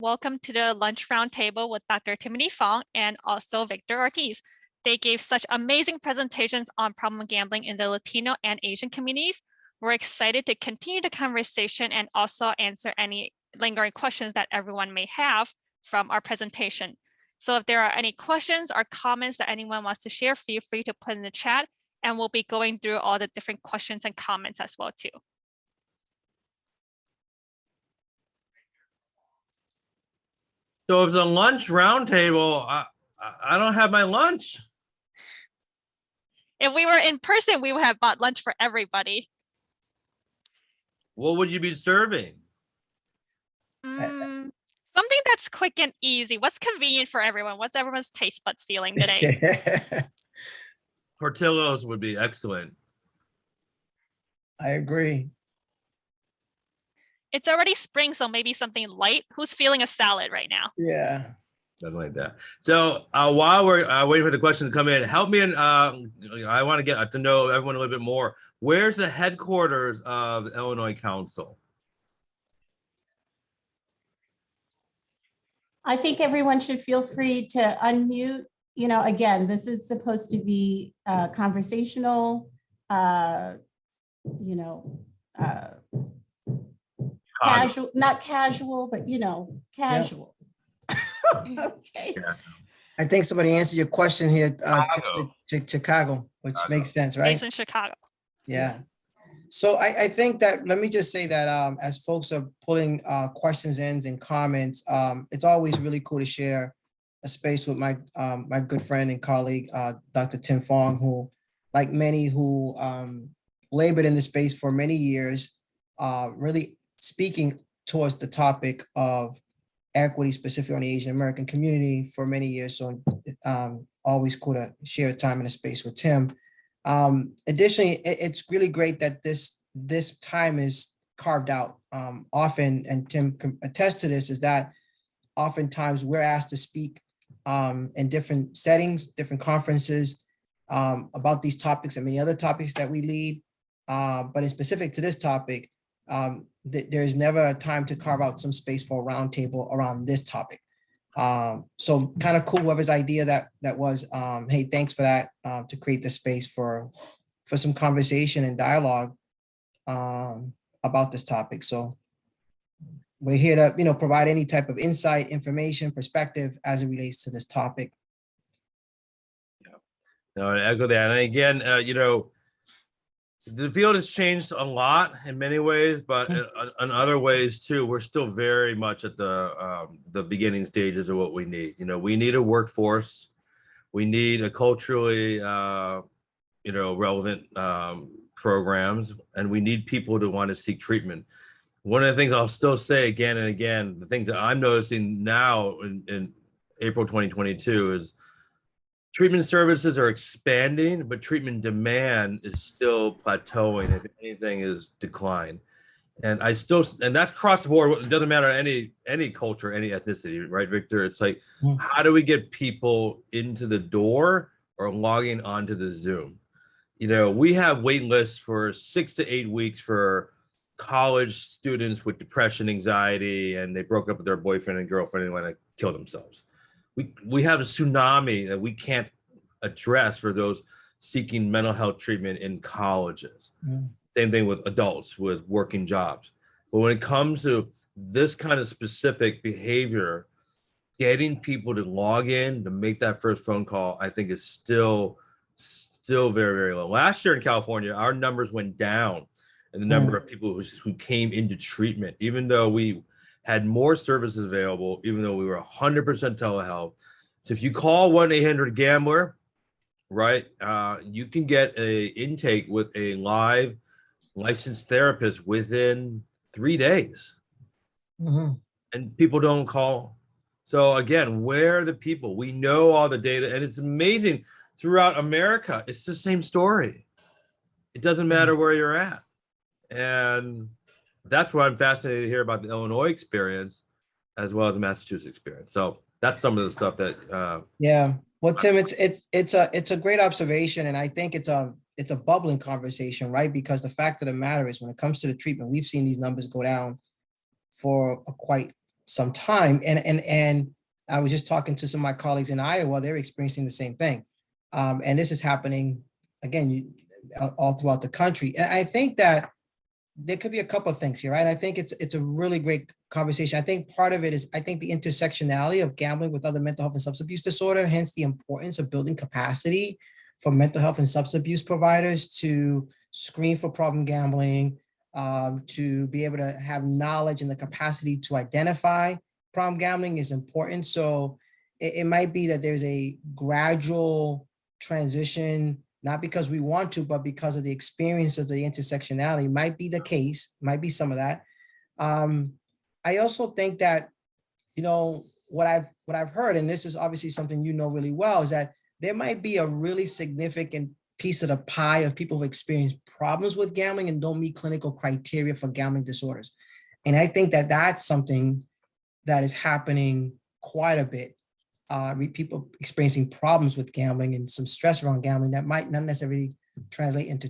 Welcome to the lunch roundtable with Dr. Timothy Fong and also Victor Ortiz. They gave such amazing presentations on problem gambling in the Latino and Asian communities. We're excited to continue the conversation and also answer any lingering questions that everyone may have from our presentation. So if there are any questions or comments that anyone wants to share, feel free to put in the chat, and we'll be going through all the different questions and comments as well too. So it's a lunch roundtable. I don't have my lunch. If we were in person, we would have bought lunch for everybody. What would you be serving? Something that's quick and easy. What's convenient for everyone? What's everyone's taste buds feeling today? Portillo's would be excellent. I agree. It's already spring, so maybe something light. Who's feeling a salad right now? Yeah. Something like that. So while we're waiting for the question to come in, help me. And I want to get to know everyone a little bit more. Where's the headquarters of the Illinois Council? I think everyone should feel free to unmute. You know, again, this is supposed to be conversational, casual, not casual, but, casual. Yeah. Okay. Yeah. I think somebody answered your question here, Chicago, which makes sense, right? Based in Chicago. Yeah. So I think that, let me just say that as folks are pulling questions in and comments, it's always really cool to share a space with my my good friend and colleague, Dr. Tim Fong, who, like many who labored in the space for many years, really speaking towards the topic of equity, specifically on the Asian American community for many years. So always cool to share time in a space with Tim. Additionally, it's really great that this time is carved out. Often, and Tim can attest to this, is that oftentimes we're asked to speak in different settings, different conferences about these topics and many other topics that we lead. But in specific to this topic, there's never a time to carve out some space for a roundtable around this topic. So kind of cool, whoever's idea that was, hey, thanks for that, to create the space for some conversation and dialogue about this topic. So we're here to, provide any type of insight, information, perspective as it relates to this topic. Yeah. No, I echo that. And again, the field has changed a lot in many ways, but in other ways too, we're still very much at the beginning stages of what we need. We need a workforce. We need a culturally, relevant programs, and we need people to want to seek treatment. One of the things I'll still say again and again, the things that I'm noticing now in April 2022 is treatment services are expanding, but treatment demand is still plateauing. If anything, is decline. And that's across the board. It doesn't matter any culture, any ethnicity, right, Victor? It's like, how do we get people into the door or logging onto the Zoom? We have wait lists for 6 to 8 weeks for college students with depression, anxiety, and they broke up with their boyfriend and girlfriend and want to kill themselves. We have a tsunami that we can't address for those seeking mental health treatment in colleges. Same thing with adults with working jobs. But when it comes to this kind of specific behavior, getting people to log in, to make that first phone call, I think is still very, very low. Last year in California, our numbers went down in the number of people who came into treatment, even though we had more services available, even though we were 100% telehealth. So if you call 1-800-GAMBLER, right, you can get a intake with a live licensed therapist within 3 days. And people don't call. So again, where are the people? We know all the data, and it's amazing. Throughout America, it's the same story. It doesn't matter where you're at. And that's why I'm fascinated to hear about the Illinois experience as well as the Massachusetts experience. So that's some of the stuff that yeah. Well, Tim, it's a great observation, and I think it's a bubbling conversation, right? Because the fact of the matter is, when it comes to the treatment, we've seen these numbers go down for quite some time. And I was just talking to some of my colleagues in Iowa, they're experiencing the same thing. And this is happening, again, all throughout the country. And I think that there could be a couple of things here, right? I think it's a really great conversation. I think part of it is, I think the intersectionality of gambling with other mental health and substance abuse disorder, hence the importance of building capacity for mental health and substance abuse providers to screen for problem gambling, to be able to have knowledge and the capacity to identify problem gambling is important. So it might be that there's a gradual transition, not because we want to, but because of the experience of the intersectionality. Might be the case, might be some of that. I also think that, what I've heard, and this is obviously something you know really well, is that there might be a really significant piece of the pie of people who've experienced problems with gambling and don't meet clinical criteria for gambling disorders. And I think that that's something that is happening quite a bit. People experiencing problems with gambling and some stress around gambling that might not necessarily translate into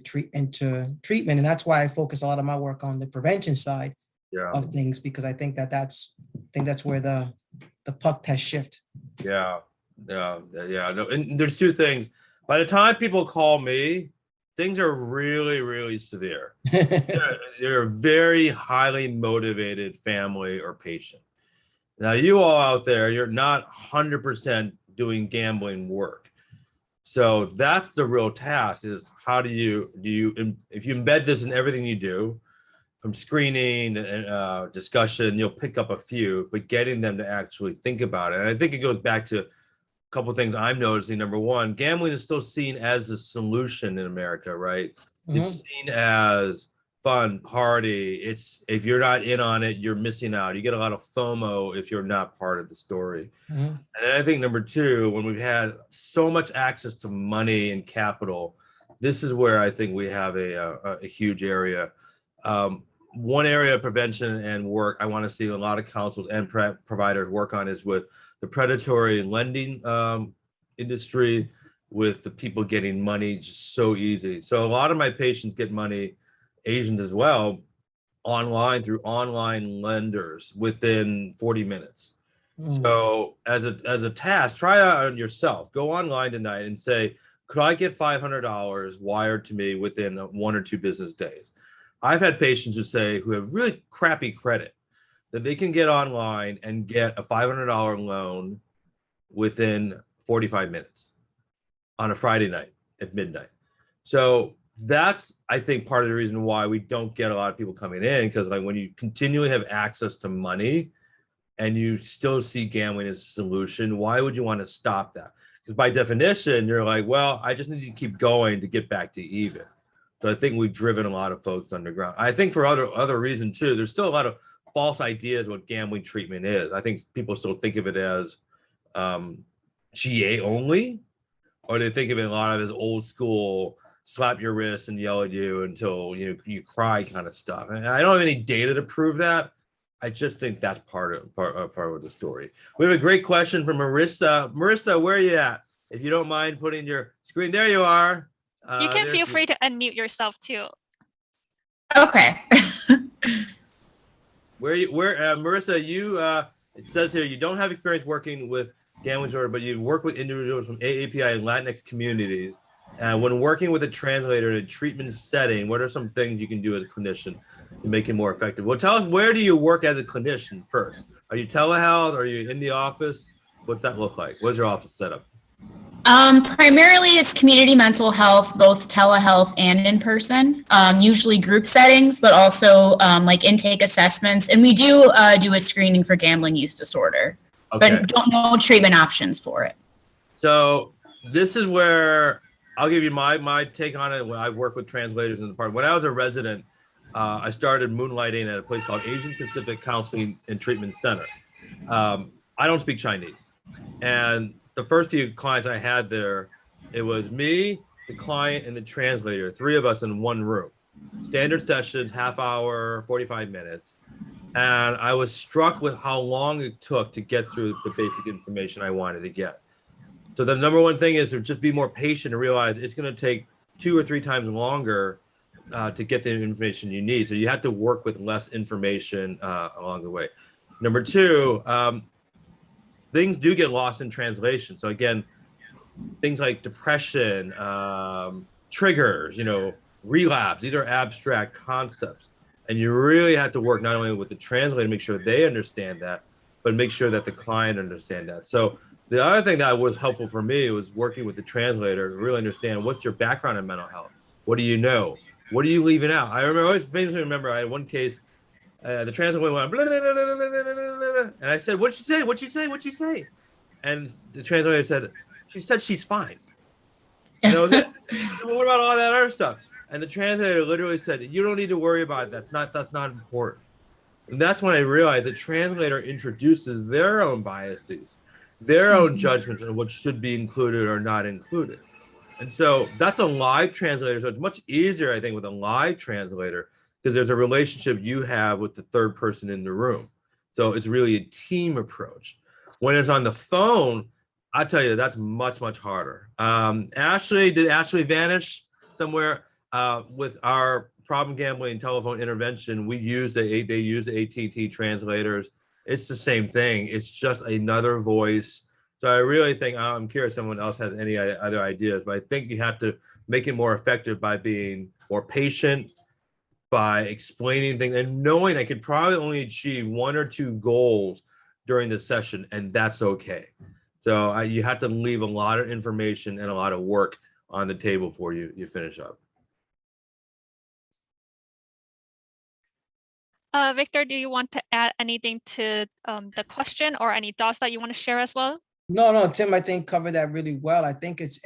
treatment. And that's why I focus a lot of my work on the prevention side of things, because I think that's where the puck has shifted. Yeah. No, and there's two things. By the time people call me, things are really, really severe. They're a very highly motivated family or patient. Now, you all out there, you're not 100% doing gambling work. So that's the real task, is how do you, if you embed this in everything you do, from screening and discussion, you'll pick up a few, but getting them to actually think about it. And I think it goes back to a couple of things I'm noticing. Number one, gambling is still seen as a solution in America, right? Mm-hmm. It's seen as fun, party. It's, if you're not in on it, you're missing out. You get a lot of FOMO if you're not part of the story. Mm-hmm. And I think number two, when we've had so much access to money and capital, this is where I think we have a huge area. One area of prevention and work I want to see a lot of councils and providers work on is with the predatory lending industry, with the people getting money just so easy. So a lot of my patients get money, Asians as well, online through online lenders within 40 minutes. So as a task, try it out on yourself. Go online tonight and say, could I get $500 wired to me within 1 or 2 business days? I've had patients who have really crappy credit, that they can get online and get a $500 loan within 45 minutes on a Friday night at midnight. So that's, I think, part of the reason why we don't get a lot of people coming in, because like when you continually have access to money and you still see gambling as a solution, why would you want to stop that? Because by definition, you're like, well, I just need to keep going to get back to even. So I think we've driven a lot of folks underground. I think for other reasons too, there's still a lot of false ideas what gambling treatment is. I think people still think of it as GA only, or they think of it a lot of as old school, slap your wrist and yell at you until you cry kind of stuff. And I don't have any data to prove that. I just think that's part of the story. We have a great question from Marissa. Marissa, where are you at? If you don't mind putting your screen, there you are. You can feel free to unmute yourself too. Okay. Marissa, you it says here you don't have experience working with gambling disorder, but you work with individuals from AAPI and Latinx communities. When working with a translator in a treatment setting, what are some things you can do as a clinician to make it more effective? Well, tell us, where do you work as a clinician first? Are you telehealth? Are you in the office? What's that look like? What's your office setup? Primarily it's community mental health, both telehealth and in person, usually group settings, but also like intake assessments. And we do do a screening for gambling use disorder, but don't know treatment options for it. So this is where I'll give you my take on it. When I work with translators in the department. When I was a resident, I started moonlighting at a place called Asian Pacific Counseling and Treatment Center. I don't speak Chinese. And the first few clients I had there, it was me, the client, and the translator, 3 of us in one room. Standard sessions, half hour, 45 minutes. And I was struck with how long it took to get through the basic information I wanted to get. So the number one thing is to just be more patient and realize it's going to take 2 or 3 times longer to get the information you need. So you have to work with less information along the way. Number two, things do get lost in translation. So again, things like depression, triggers, relapse, these are abstract concepts. And you really have to work not only with the translator to make sure they understand that, but make sure that the client understand that. So the other thing that was helpful for me was working with the translator to really understand what's your background in mental health. What do you know? What are you leaving out? I always famously remember I had one case, the translator went, blah, blah, blah, blah, blah, blah, blah, blah. And I said, what'd she say? What'd she say? What'd she say? And the translator said, she said she's fine. What about all that other stuff? And the translator literally said, you don't need to worry about it. That's not important. And that's when I realized the translator introduces their own biases, their own judgments on what should be included or not included. And so that's a live translator. So it's much easier, I think, with a live translator because there's a relationship you have with the third person in the room. So it's really a team approach. When it's on the phone, I tell you, that's much, much harder. Did Ashley vanish somewhere? With our problem gambling telephone intervention, they use the AT&T translators. It's the same thing. It's just another voice. So I really think, I'm curious if someone else has any other ideas, but I think you have to make it more effective by being more patient, by explaining things and knowing I could probably only achieve 1 or 2 goals during the session, and that's okay. So you have to leave a lot of information and a lot of work on the table before you finish up. Victor, do you want to add anything to the question or any thoughts that you want to share as well? No, Tim, I think covered that really well. I think it's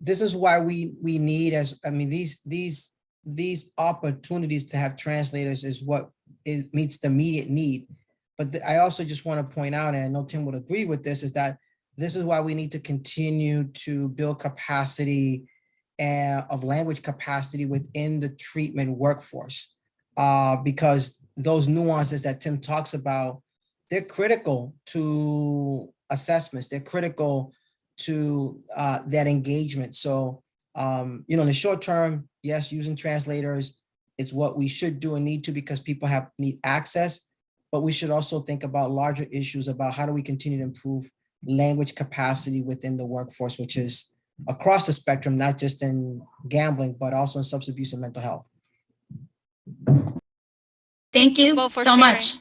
this is why we need these opportunities to have translators is what it meets the immediate need. But I also just want to point out, and I know Tim would agree with this, is that this is why we need to continue to build capacity of language capacity within the treatment workforce, because those nuances that Tim talks about, they're critical to assessments. They're critical to that engagement. So, in the short term, yes, using translators, it's what we should do and need to because people need access, but we should also think about larger issues about how do we continue to improve language capacity within the workforce, which is across the spectrum, not just in gambling, but also in substance abuse and mental health. Thank you Both for so sharing. much.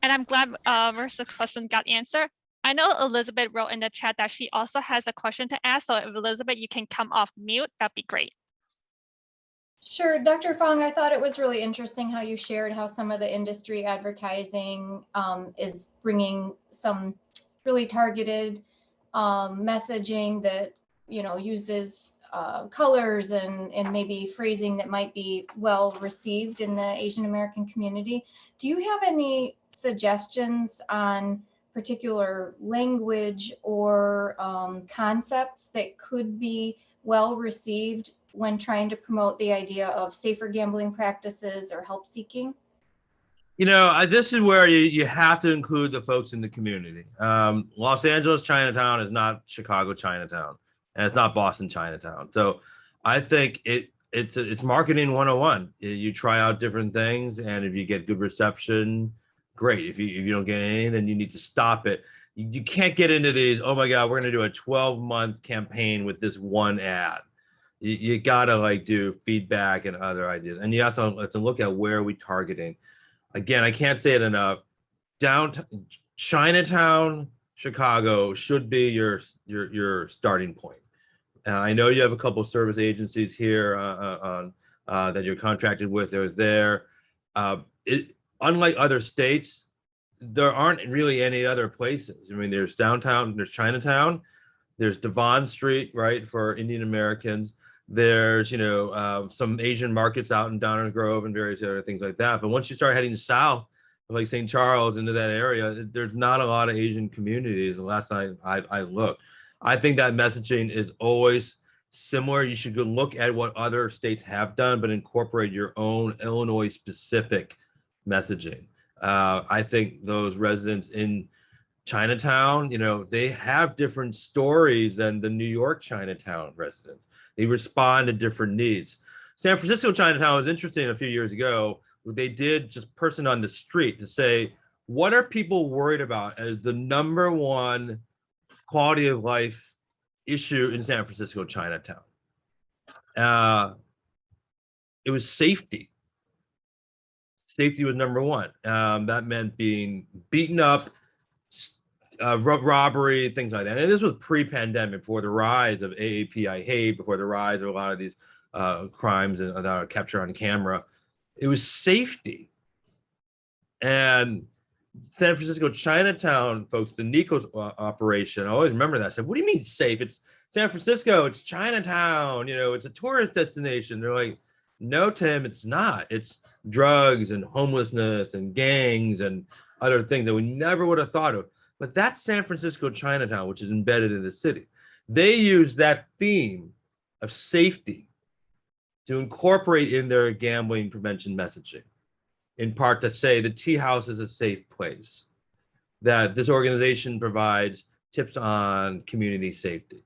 And I'm glad Marissa's question got answered. I know Elizabeth wrote in the chat that she also has a question to ask. So if Elizabeth, you can come off mute, that'd be great. Sure, Dr. Fong, I thought it was really interesting how you shared how some of the industry advertising is bringing some really targeted messaging that, uses colors and maybe phrasing that might be well received in the Asian American community. Do you have any suggestions on particular language or concepts that could be well received when trying to promote the idea of safer gambling practices or help seeking? This is where you have to include the folks in the community. Los Angeles Chinatown is not Chicago Chinatown, and it's not Boston Chinatown. So I think it's marketing 101. You try out different things, and if you get good reception, great. If you don't get anything, then you need to stop it. You can't get into these, oh my God, we're going to do a 12-month campaign with this one ad. You gotta do feedback and other ideas, and you have to look at where are we targeting. Again, I can't say it enough. Downtown Chinatown, Chicago should be your starting point. I know you have a couple of service agencies here that you're contracted with. They're there. Unlike other states, there aren't really any other places. There's downtown, there's Chinatown, there's Devon Street, right, for Indian Americans. There's, some Asian markets out in Downers Grove and various other things like that. But once you start heading south, like St. Charles, into that area, there's not a lot of Asian communities. The last time I looked, I think that messaging is always similar. You should go look at what other states have done, but incorporate your own Illinois specific messaging. I think those residents in Chinatown, they have different stories than the New York Chinatown residents. They respond to different needs. San Francisco Chinatown was interesting a few years ago. they did just person on the street to say, what are people worried about as the number one quality of life issue in San Francisco Chinatown? It was safety. Safety was number one. That meant being beaten up, robbery, things like that. And this was pre-pandemic, before the rise of AAP I Hate, before the rise of a lot of these crimes that are captured on camera. It was safety. And San Francisco Chinatown folks, the Nico's operation, I always remember that. I said, what do you mean safe? It's San Francisco, it's Chinatown, it's a tourist destination. They're like, no, Tim, it's not. It's drugs and homelessness and gangs and other things that we never would have thought of. But that's San Francisco Chinatown, which is embedded in the city. They use that theme of safety to incorporate in their gambling prevention messaging, in part to say the tea house is a safe place, that this organization provides tips on community safety.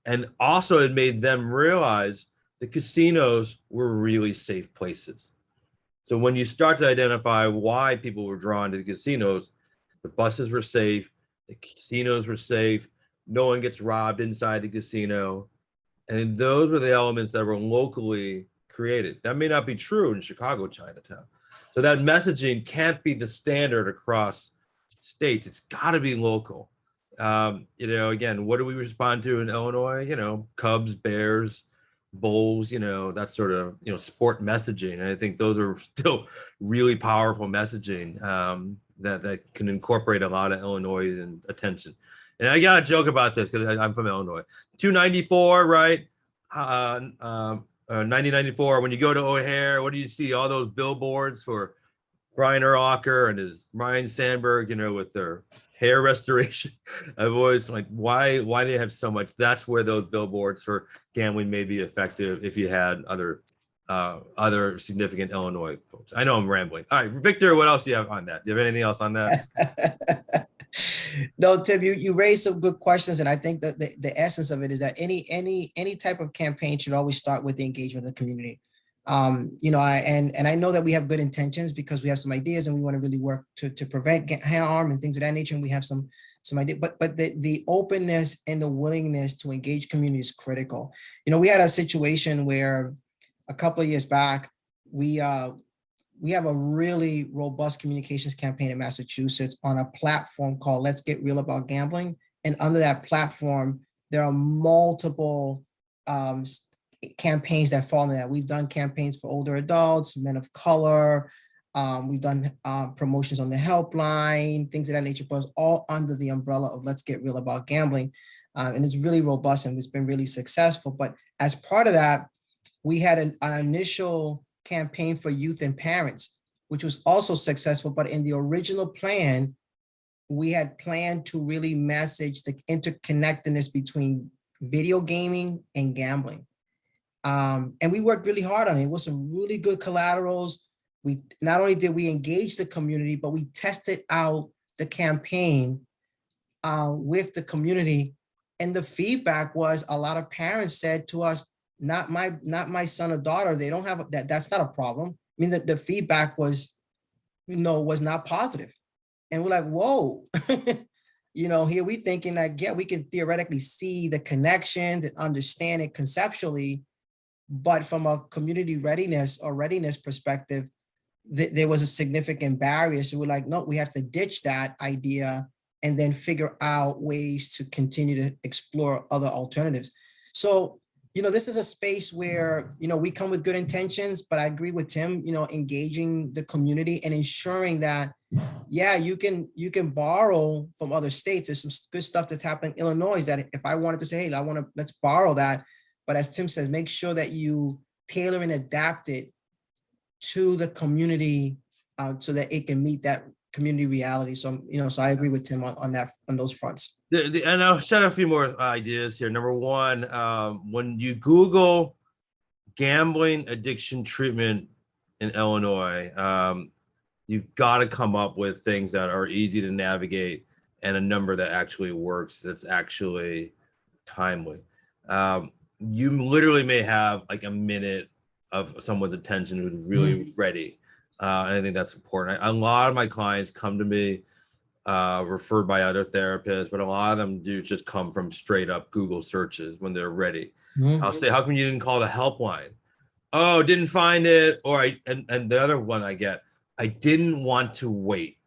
And also it made them realize the casinos were really safe places. So when you start to identify why people were drawn to the casinos, the buses were safe, the casinos were safe, no one gets robbed inside the casino. And those were the elements that were locally created. That may not be true in Chicago Chinatown. So that messaging can't be the standard across states. It's got to be local. Again, what do we respond to in Illinois? Cubs, Bears, Bulls, that sort of, sport messaging. And I think those are still really powerful messaging that can incorporate a lot of Illinois attention. And I got to joke about this because I'm from Illinois. 294, right? 1994, when you go to O'Hare, what do you see? All those billboards for Brian Urlacher and his Ryan Sandberg, with their hair restoration. I've always like, why they have so much? That's where those billboards for gambling may be effective if you had other significant Illinois folks. I know I'm rambling. All right, Victor, what else do you have on that? Do you have anything else on that? No, Tim, you raised some good questions, and I think that the essence of it is that any type of campaign should always start with the engagement of the community. I know that we have good intentions because we have some ideas and we want to really work to prevent harm and things of that nature. And we have some idea, but the openness and the willingness to engage community is critical. We had a situation where a couple of years back, we have a really robust communications campaign in Massachusetts on a platform called Let's Get Real About Gambling. And under that platform, there are multiple campaigns that fall into that. We've done campaigns for older adults, men of color. We've done promotions on the helpline, things of that nature, but it's all under the umbrella of Let's Get Real About Gambling. And it's really robust and it's been really successful. But as part of that, we had an initial campaign for youth and parents, which was also successful. But in the original plan, we had planned to really message the interconnectedness between video gaming and gambling. And we worked really hard on it. It was some really good collaterals. We not only did we engage the community, but we tested out the campaign with the community. And the feedback was a lot of parents said to us, not my son or daughter, they don't have that. That's not a problem. I mean, the feedback was not positive. And we're like, whoa, here we thinking that, yeah, we can theoretically see the connections and understand it conceptually, but from a community readiness perspective, there was a significant barrier. So we're like, no, we have to ditch that idea and then figure out ways to continue to explore other alternatives. So, this is a space where, we come with good intentions, but I agree with Tim, engaging the community and ensuring that, yeah, you can borrow from other states. There's some good stuff that's happening in Illinois that if I wanted to say, hey, let's borrow that. But as Tim says, make sure that you tailor and adapt it to the community so that it can meet that community reality. So, so I agree with Tim on those fronts. And I'll share a few more ideas here. Number one, when you Google gambling addiction treatment in Illinois, you've got to come up with things that are easy to navigate and a number that actually works, that's actually timely. You literally may have like a minute of someone's attention who's really ready. And I think that's important. A lot of my clients come to me referred by other therapists, but a lot of them do just come from straight up Google searches when they're ready. I'll say, how come you didn't call the helpline? Oh, didn't find it. Or and the other one I get, I didn't want to wait.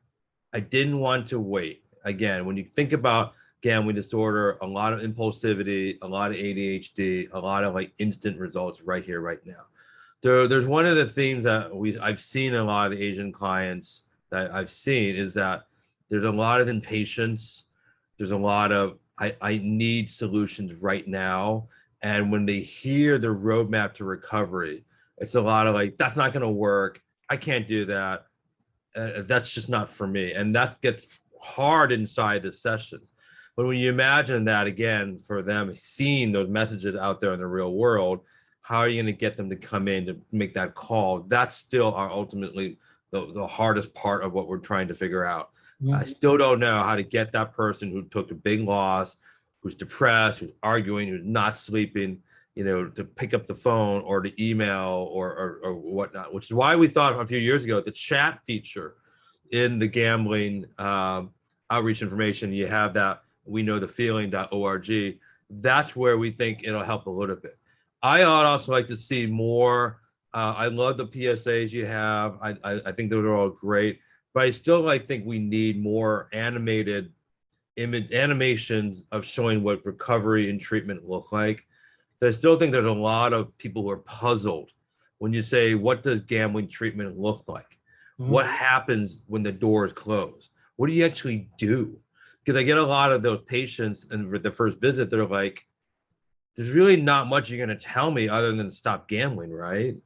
I didn't want to wait. Again, when you think about gambling disorder, a lot of impulsivity, a lot of ADHD, a lot of like instant results right here, right now. There's one of the themes that I've seen a lot of the Asian clients that I've seen is that there's a lot of impatience. There's a lot of I need solutions right now. And when they hear the roadmap to recovery, it's a lot of like, that's not going to work. I can't do that. That's just not for me. And that gets hard inside the session. But when you imagine that again, for them seeing those messages out there in the real world, how are you going to get them to come in to make that call? That's still our ultimately the hardest part of what we're trying to figure out. I still don't know how to get that person who took a big loss, who's depressed, who's arguing, who's not sleeping, to pick up the phone or to email or whatnot, which is why we thought a few years ago the chat feature in the gambling outreach information, you have that weknowthefeeling.org. That's where we think it'll help a little bit. I also like to see more. I love the PSAs you have. I think those are all great, but I still think we need more animated animations of showing what recovery and treatment look like. I still think there's a lot of people who are puzzled when you say, what does gambling treatment look like? What happens when the door is closed? What do you actually do? Because I get a lot of those patients and for the first visit, they're like, there's really not much you're going to tell me other than stop gambling, right?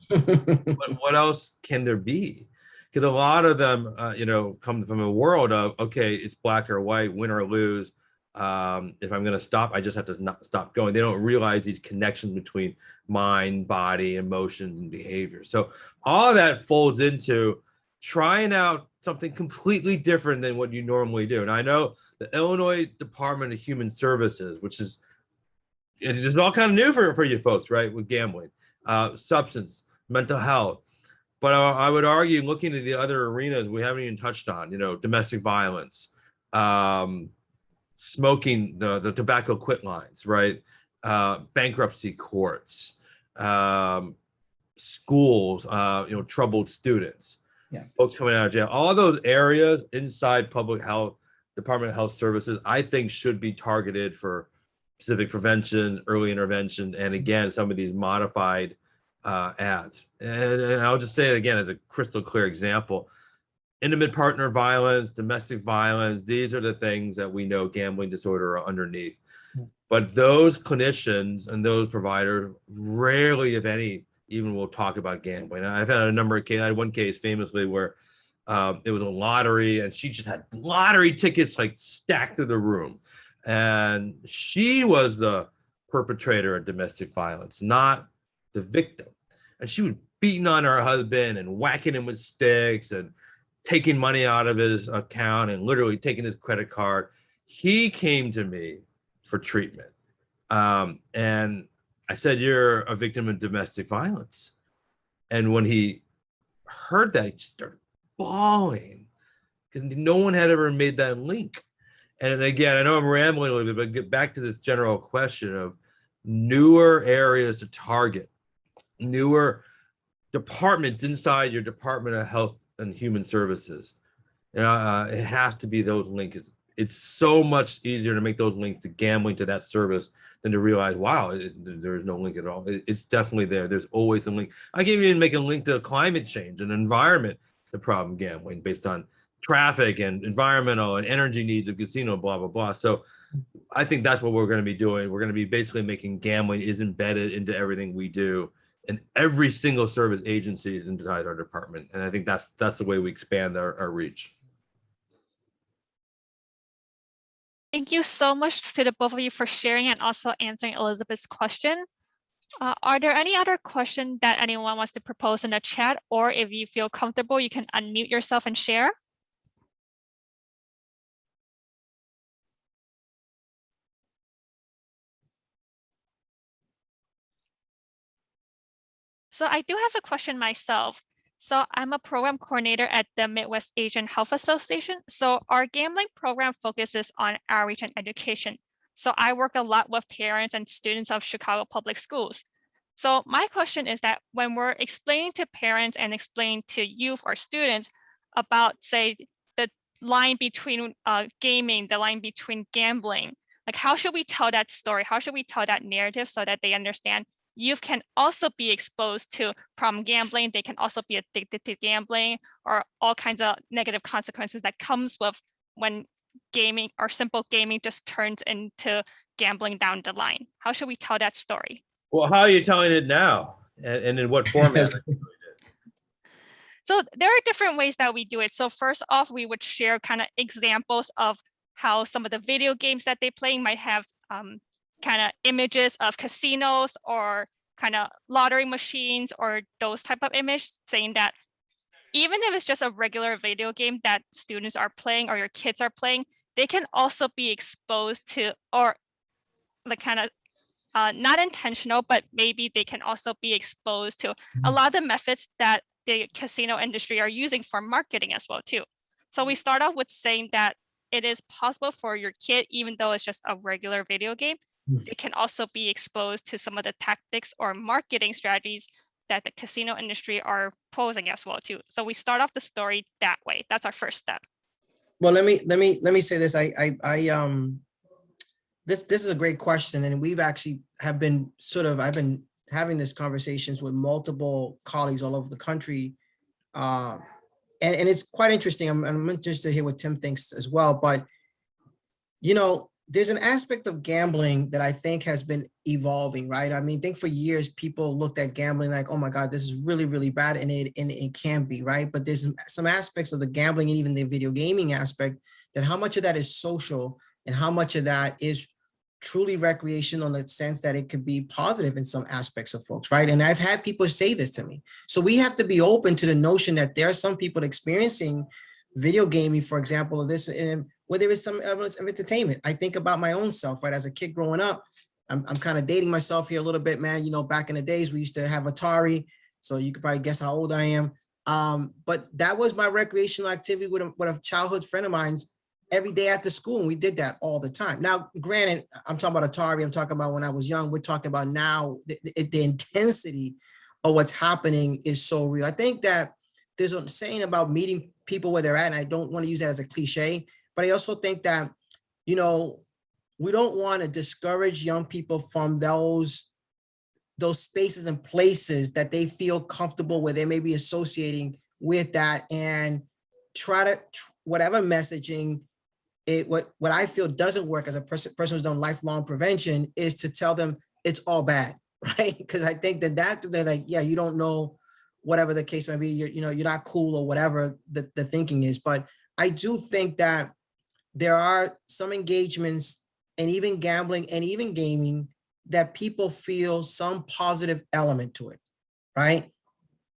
What else can there be? Because a lot of them, come from a world of, okay, it's black or white, win or lose. If I'm going to stop, I just have to not stop going. They don't realize these connections between mind, body, emotions, and behavior. So all of that folds into trying out something completely different than what you normally do. And I know the Illinois Department of Human Services, which is, it's all kind of new for you folks, right? With gambling, substance, mental health. But I would argue, looking at the other arenas we haven't even touched on, domestic violence, smoking, the tobacco quit lines, right? Bankruptcy courts, schools, troubled students, folks coming out of jail. All those areas inside public health, Department of Health Services, I think should be targeted for specific prevention, early intervention, and again, some of these modified ads. And I'll just say it again as a crystal clear example. Intimate partner violence, domestic violence, these are the things that we know gambling disorder are underneath. But those clinicians and those providers rarely, if any, even will talk about gambling. I've had a number of cases. I had one case famously where it was a lottery and she just had lottery tickets stacked to the room. And she was the perpetrator of domestic violence, not the victim. And she was beating on her husband and whacking him with sticks and taking money out of his account and literally taking his credit card. He came to me for treatment. And I said, you're a victim of domestic violence. And when he heard that, he started bawling because no one had ever made that link. And again, I know I'm rambling a little bit, but get back to this general question of newer areas to target, newer departments inside your Department of Health and Human Services. It has to be those links. It's so much easier to make those links to gambling to that service than to realize, wow, there's no link at all. It's definitely there. There's always a link. I can even make a link to climate change and environment, the problem gambling based on traffic and environmental and energy needs of casino, blah, blah, blah. So I think that's what we're going to be doing. We're going to be basically making gambling is embedded into everything we do. And every single service agency is inside our department. And I think that's the way we expand our reach. Thank you so much to the both of you for sharing and also answering Elizabeth's question. Are there any other questions that anyone wants to propose in the chat? Or if you feel comfortable, you can unmute yourself and share. So I do have a question myself. So I'm a program coordinator at the Midwest Asian Health Association. So our gambling program focuses on outreach and education. So I work a lot with parents and students of Chicago Public Schools. So my question is that when we're explaining to parents and explaining to youth or students about, say, the line between gaming, the line between gambling, like how should we tell that story? How should we tell that narrative so that they understand youth can also be exposed to problem gambling. They can also be addicted to gambling or all kinds of negative consequences that comes with when gaming or simple gaming just turns into gambling down the line. How should we tell that story? Well, how are you telling it now? And in what format? So there are different ways that we do it. So first off, we would share kind of examples of how some of the video games that they play might have kind of images of casinos or kind of lottery machines or those type of image, saying that even if it's just a regular video game that students are playing or your kids are playing, they can also be exposed to, or the kind of not intentional, but maybe they can also be exposed to a lot of the methods that the casino industry are using for marketing as well too. So we start off with saying that it is possible for your kid, even though it's just a regular video game, they can also be exposed to some of the tactics or marketing strategies that the casino industry are posing as well too. So we start off the story that way. That's our first step. Well, let me say this. This is a great question, and we've actually I've been having this conversations with multiple colleagues all over the country, and it's quite interesting. I'm interested to hear what Tim thinks as well. But there's an aspect of gambling that I think has been evolving, right? I mean, I think for years people looked at gambling like, oh my God, this is really, really bad, and it can be, right? But there's some aspects of the gambling and even the video gaming aspect that how much of that is social and how much of that is truly recreational in the sense that it could be positive in some aspects of folks, right? And I've had people say this to me. So we have to be open to the notion that there are some people experiencing video gaming, for example, of this, and where there is some evidence of entertainment. I think about my own self, right? As a kid growing up, I'm kind of dating myself here a little bit, man. Back in the days, we used to have Atari. So you could probably guess how old I am. But that was my recreational activity with a childhood friend of mine's every day after school. And we did that all the time. Now, granted, I'm talking about Atari. I'm talking about when I was young. We're talking about now, the intensity of what's happening is so real. I think that there's a saying about meeting people where they're at, and I don't want to use that as a cliche, but I also think that, we don't want to discourage young people from those spaces and places that they feel comfortable where they may be associating with that, and try to, whatever messaging, what I feel doesn't work as a person who's done lifelong prevention is to tell them it's all bad, right? Because I think that they're like, yeah, you don't know, whatever the case may be, you're not cool or whatever the thinking is. But I do think that there are some engagements, and even gambling and even gaming, that people feel some positive element to it, right?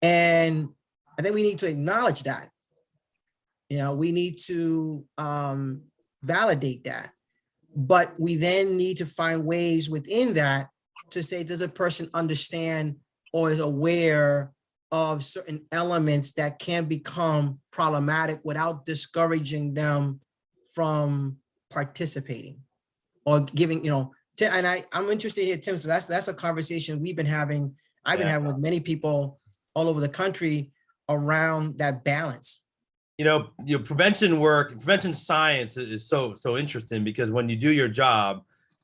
And I think we need to acknowledge that. We need to validate that. But we then need to find ways within that to say, does a person understand or is aware of certain elements that can become problematic without discouraging them from participating or giving, and I'm interested here, Tim. So that's a conversation we've been having. I've been having with many people all over the country around that balance. Prevention science is so interesting, because when you do your job,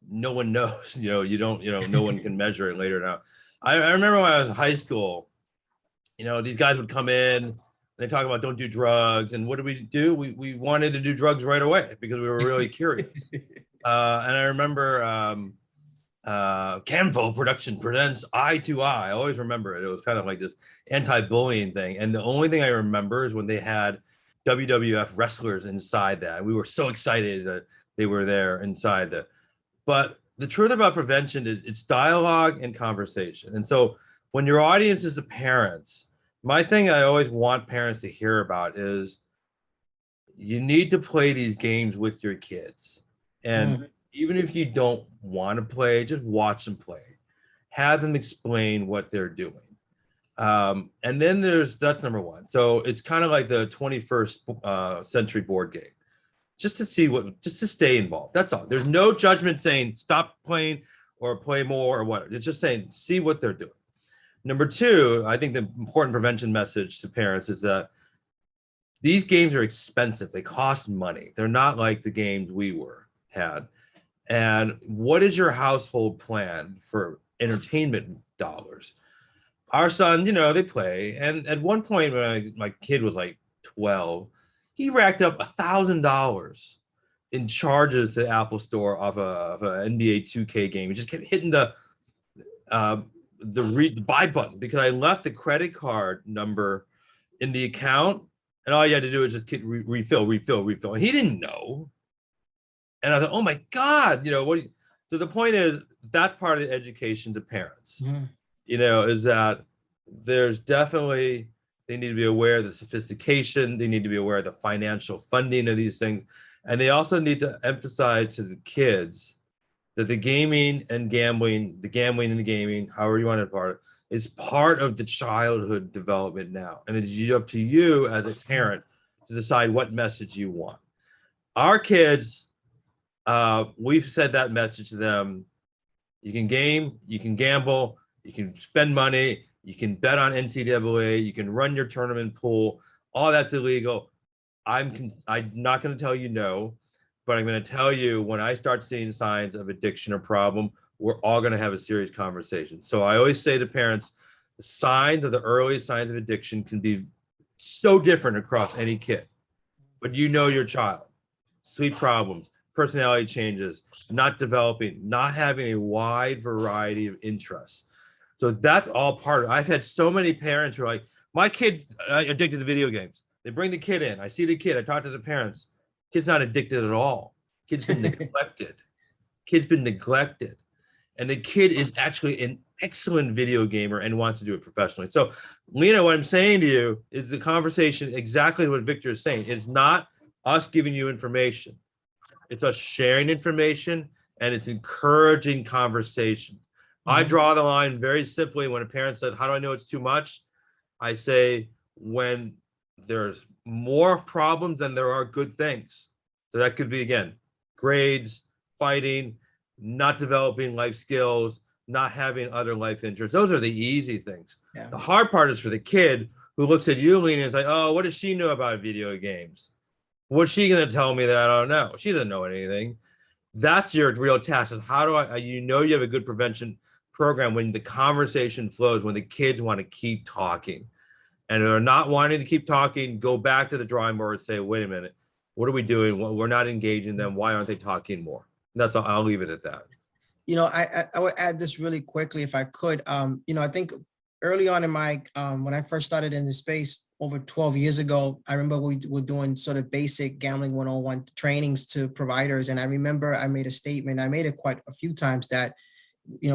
no one knows, no one can measure it later. Now, I remember when I was in high school, these guys would come in, they talk about don't do drugs. And what did we do? We wanted to do drugs right away because we were really curious. And I remember Camvo Production presents Eye to Eye. I always remember it. It was kind of like this anti-bullying thing. And the only thing I remember is when they had WWF wrestlers inside that. We were so excited that they were there inside that. But the truth about prevention is it's dialogue and conversation. And so when your audience is the parents, my thing I always want parents to hear about is you need to play these games with your kids. And even if you don't want to play, just watch them play. Have them explain what they're doing. And then that's number one. So it's kind of like the 21st century board game, just to stay involved. That's all. There's no judgment saying stop playing or play more or what. It's just saying, see what they're doing. Number two, I think the important prevention message to parents is that these games are expensive. They cost money. They're not like the games we had. And what is your household plan for entertainment dollars? Our sons, they play. And at one point when my kid was like 12, he racked up $1,000 in charges to the Apple Store of an NBA 2K game. He just kept hitting the buy button because I left the credit card number in the account, and all you had to do is just refill. And he didn't know. And I thought, oh my God, what? So the point is, that's part of the education to parents. Mm-hmm. Is that there's definitely, they need to be aware of the sophistication. They need to be aware of the financial funding of these things. And they also need to emphasize to the kids that the gaming and the gaming, however you want to part, is part of the childhood development now. And it's up to you as a parent to decide what message you want. Our kids, we've said that message to them. You can game, you can gamble, you can spend money, you can bet on NCAA, you can run your tournament pool. All that's illegal. I'm not going to tell you no, but I'm going to tell you when I start seeing signs of addiction or problem, we're all going to have a serious conversation. So I always say to parents, the early signs of addiction can be so different across any kid, but your child, sleep problems, personality changes, not developing, not having a wide variety of interests. So that's all part of it. I've had so many parents who are like, my kid's addicted to video games. They bring the kid in. I see the kid. I talk to the parents. Kid's not addicted at all. Kid's been neglected. And the kid is actually an excellent video gamer and wants to do it professionally. So, Lena, what I'm saying to you is the conversation, exactly what Victor is saying. It's not us giving you information. It's us sharing information, and it's encouraging conversation. Mm-hmm. I draw the line very simply when a parent says, how do I know it's too much? I say, when there's more problems than there are good things. So that could be, again, grades, fighting, not developing life skills, not having other life interests. Those are the easy things. Yeah. The hard part is for the kid who looks at you, Lena, and is like, oh, what does she know about video games? What's she going to tell me that I don't know? She doesn't know anything. That's your real task, is how do you have a good prevention program when the conversation flows, when the kids want to keep talking. And they're not wanting to keep talking, go back to the drawing board and say, wait a minute, what are we doing? We're not engaging them. Why aren't they talking more? That's all. I'll leave it at that. I would add this really quickly if I could. I think early on in my, when I first started in this space over 12 years ago, I remember we were doing sort of basic gambling 101 trainings to providers. And I remember I made a statement, I made it quite a few times, that,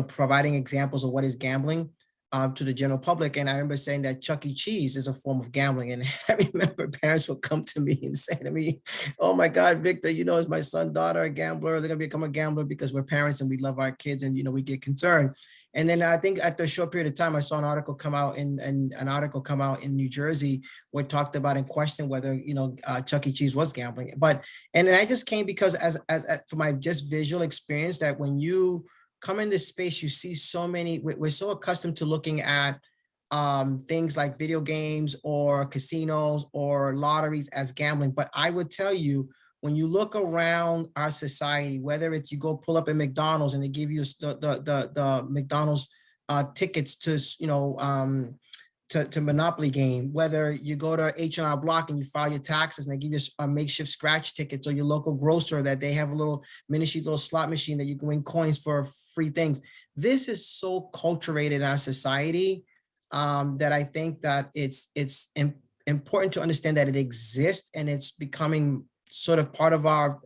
providing examples of what is gambling to the general public. And I remember saying that Chuck E. Cheese is a form of gambling. And I remember parents would come to me and say to me, oh my God, Victor, is my son, daughter a gambler? They're gonna become a gambler because we're parents and we love our kids and, we get concerned. And then I think after a short period of time, I saw an article come out in New Jersey where it talked about and questioned whether, Chuck E. Cheese was gambling. And then I just came because as for my just visual experience, that when you come in this space, you see so many, we're so accustomed to looking at things like video games or casinos or lotteries as gambling. But I would tell you, when you look around our society, whether it's you go pull up at McDonald's and they give you the McDonald's tickets to Monopoly game, whether you go to H&R Block and you file your taxes and they give you a makeshift scratch tickets, or your local grocer that they have a little little slot machine that you can win coins for free things. This is so culturated in our society that I think that it's important to understand that it exists, and it's becoming sort of part of our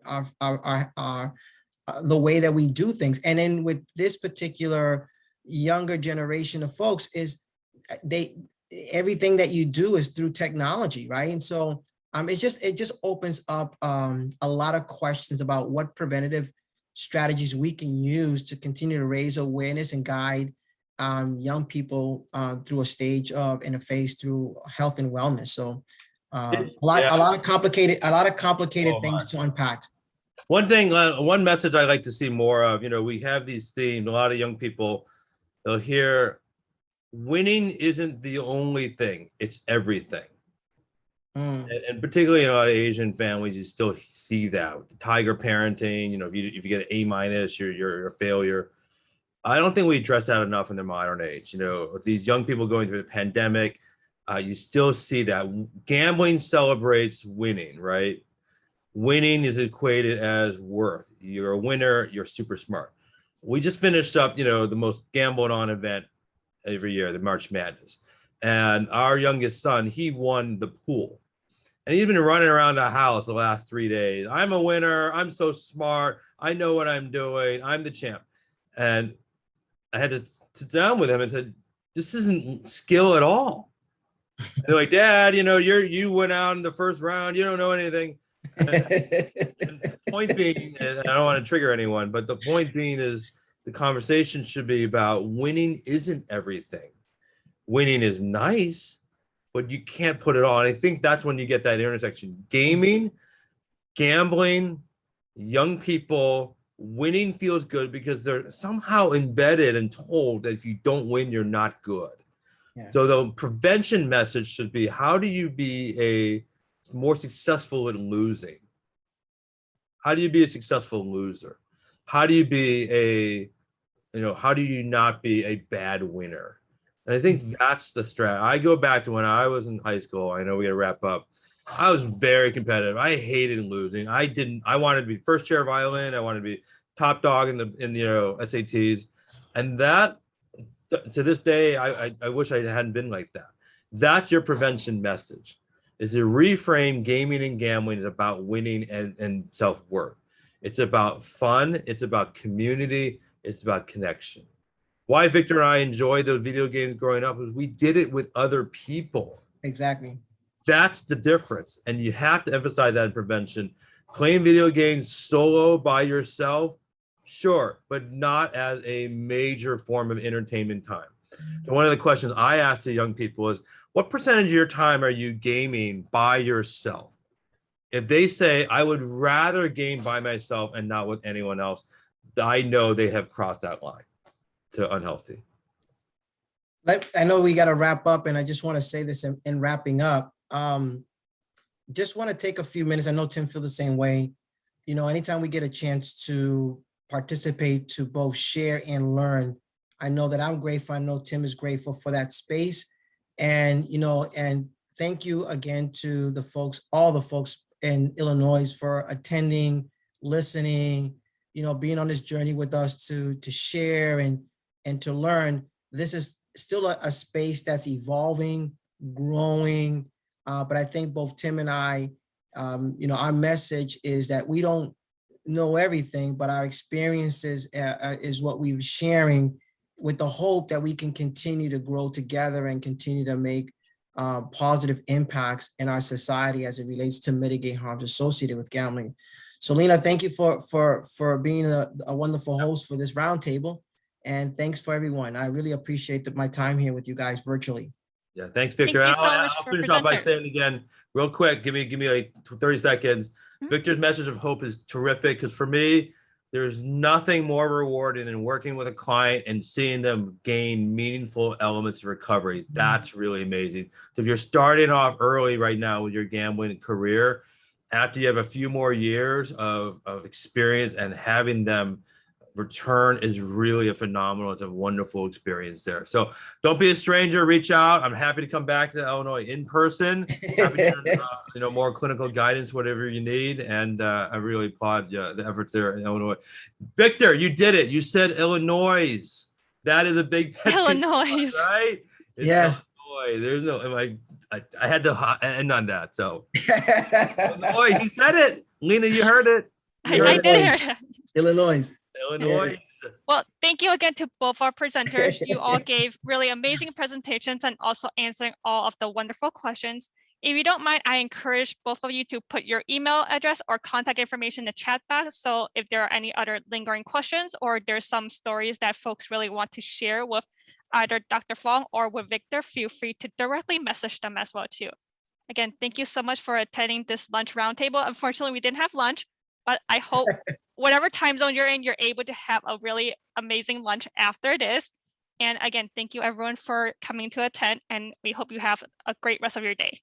the way that we do things. And then with this particular younger generation of folks, is everything that you do is through technology, right? And so it just opens up a lot of questions about what preventative strategies we can use to continue to raise awareness and guide young people through a stage of in a phase through health and wellness. So a Yeah. lot of complicated Oh, things to unpack. One thing, one message I like to see more of, we have these themes, a lot of young people, they'll hear winning isn't the only thing, it's everything. And particularly in a lot of Asian families, you still see that with the tiger parenting, if you get an A-, you're a failure. I don't think we address that enough in the modern age. With these young people going through the pandemic, you still see that gambling celebrates winning, right? Winning is equated as worth. You're a winner, you're super smart. We just finished up, the most gambled on event every year, the March Madness. And our youngest son, he won the pool. And he's been running around the house the last 3 days. I'm a winner. I'm so smart. I know what I'm doing. I'm the champ. And I had to sit down with him and said, this isn't skill at all. And they're like, Dad, you went out in the first round. You don't know anything. And the point being, and I don't want to trigger anyone, but the point being is the conversation should be about winning isn't everything. Winning is nice, but you can't put it all. And I think that's when you get that intersection. Gaming, gambling, young people, winning feels good because they're somehow embedded and told that if you don't win, you're not good. Yeah. So the prevention message should be, how do you be a more successful in losing? How do you be a successful loser? How do you be how do you not be a bad winner? And I think that's the strat. I go back to when I was in high school. I know we got to wrap up. I was very competitive. I hated losing. I wanted to be first chair violin. I wanted to be top dog in the SATs. And that, to this day, I wish I hadn't been like that. That's your prevention message, is to reframe gaming and gambling is about winning and self-worth. It's about fun. It's about community. It's about connection. Why Victor and I enjoyed those video games growing up is we did it with other people. Exactly. That's the difference. And you have to emphasize that in prevention. Playing video games solo by yourself, sure, but not as a major form of entertainment time. So one of the questions I ask the young people is, what percentage of your time are you gaming by yourself? If they say, I would rather game by myself and not with anyone else, I know they have crossed that line to unhealthy. I know we got to wrap up, and I just want to say this in wrapping up. Just want to take a few minutes. I know Tim feels the same way. Anytime we get a chance to participate, to both share and learn, I know that I'm grateful. I know Tim is grateful for that space. And, and thank you again to the folks, all the folks in Illinois for attending, listening, being on this journey with us to share and to learn. This is still a space that's evolving, growing. But I think both Tim and I, our message is that we don't know everything, but our experiences is what we're sharing, with the hope that we can continue to grow together and continue to make positive impacts in our society as it relates to mitigate harms associated with gambling. So Lena, thank you for being a wonderful host for this roundtable. And thanks for everyone. I really appreciate my time here with you guys virtually. Yeah, thanks, Victor. Thank you so much I'll for finish off by presenters. saying again, real quick, give me like 30 seconds. Victor's message of hope is terrific, because for me, there's nothing more rewarding than working with a client and seeing them gain meaningful elements of recovery. That's really amazing. So if you're starting off early right now with your gambling career, after you have a few more years of experience and having them return is really a phenomenal, it's a wonderful experience there. So don't be a stranger, reach out. I'm happy to come back to Illinois in person. Happy to, more clinical guidance, whatever you need. And I really applaud the efforts there in Illinois. Victor, you did it. You said Illinois. That is a big Illinois, right? It's Yes. Illinois. There's no, I had to end on that. So Illinois, he said it. Lena, you heard it. I did hear that. Illinois. Illinois. Well, thank you again to both our presenters. You all gave really amazing presentations and also answering all of the wonderful questions. If you don't mind, I encourage both of you to put your email address or contact information in the chat box. So if there are any other lingering questions or there's some stories that folks really want to share with either Dr. Fong or with Victor, feel free to directly message them as well too. Again, thank you so much for attending this lunch roundtable. Unfortunately, we didn't have lunch, but I hope whatever time zone you're in, you're able to have a really amazing lunch after this. And again, thank you everyone for coming to attend, and we hope you have a great rest of your day.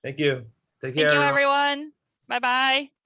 Thank you. Take care. Thank you, everyone. everyone. Bye-bye.